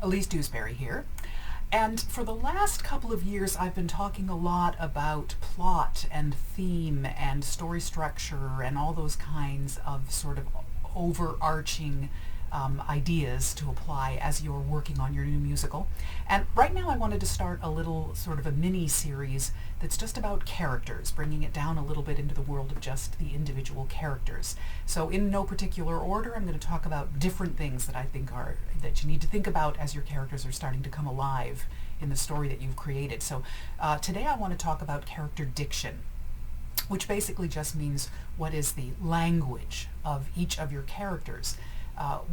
Elise Dewsberry here. And for the last couple of years, I've been talking a lot about plot and theme and story structure and all those kinds of sort of overarching ideas to apply as you're working on your new musical. And right now I wanted to start a little sort of a mini series that's just about characters, bringing it down a little bit into the world of just the individual characters. So in no particular order, I'm going to talk about different things that I think are that you need to think about as your characters are starting to come alive in the story that you've created. So today I want to talk about character diction, which basically just means what is the language of each of your characters.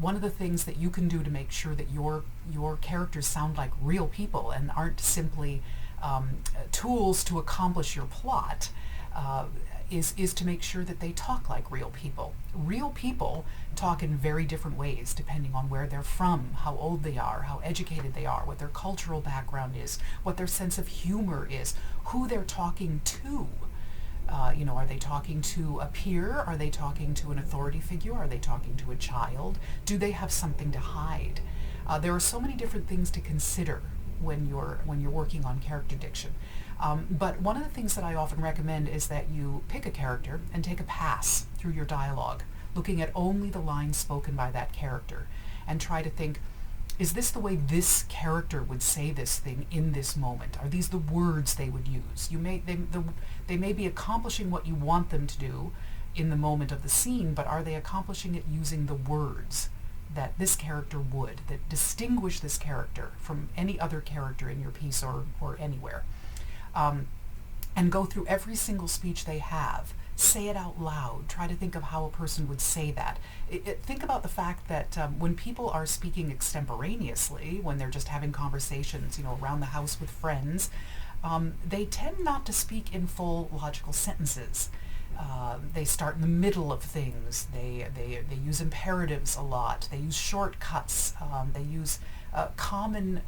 One of the things that you can do to make sure that your characters sound like real people and aren't simply tools to accomplish your plot is to make sure that they talk like real people. Real people talk in very different ways depending on where they're from, how old they are, how educated they are, what their cultural background is, what their sense of humor is, who they're talking to. Are they talking to a peer? Are they talking to an authority figure? Are they talking to a child? Do they have something to hide? There are so many different things to consider when you're working on character diction. But one of the things that I often recommend is that you pick a character and take a pass through your dialogue, looking at only the lines spoken by that character, and try to think, is this the way this character would say this thing in this moment? Are these the words they would use? They may be accomplishing what you want them to do in the moment of the scene, but are they accomplishing it using the words that this character would, that distinguish this character from any other character in your piece or anywhere? And go through every single speech they have. Say it out loud. Try to think of how a person would say that. Think about the fact that when people are speaking extemporaneously, when they're just having conversations, around the house with friends, they tend not to speak in full logical sentences. They start in the middle of things. They use imperatives a lot. They use shortcuts. They use common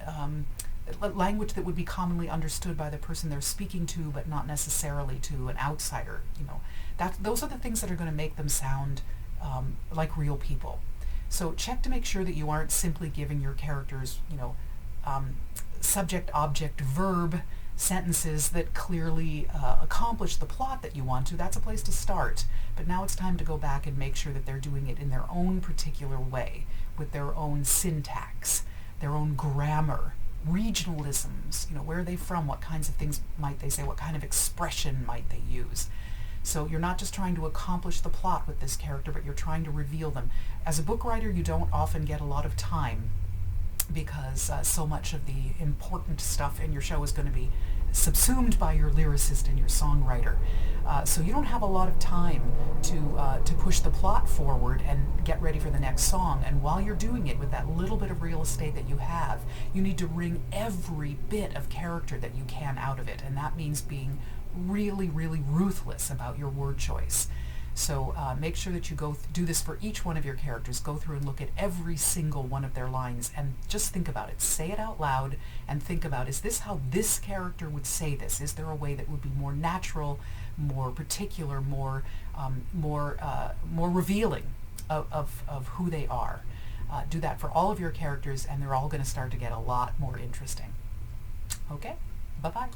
language that would be commonly understood by the person they're speaking to, but not necessarily to an outsider. Those are the things that are going to make them sound like real people. So check to make sure that you aren't simply giving your characters, subject, object, verb sentences that clearly accomplish the plot that you want to. That's a place to start. But now it's time to go back and make sure that they're doing it in their own particular way, with their own syntax, their own grammar, regionalisms, where are they from, what kinds of things might they say, what kind of expression might they use. So you're not just trying to accomplish the plot with this character, but you're trying to reveal them. As a book writer, you don't often get a lot of time because so much of the important stuff in your show is going to be subsumed by your lyricist and your songwriter. So you don't have a lot of time to push the plot forward and get ready for the next song. And while you're doing it with that little bit of real estate that you have, you need to wring every bit of character that you can out of it. And that means being really, really ruthless about your word choice. So make sure that you do this for each one of your characters. Go through and look at every single one of their lines and just think about it. Say it out loud and think about, is this how this character would say this? Is there a way that would be more natural, more particular, more revealing of who they are? Do that for all of your characters, and they're all going to start to get a lot more interesting. Okay, bye-bye.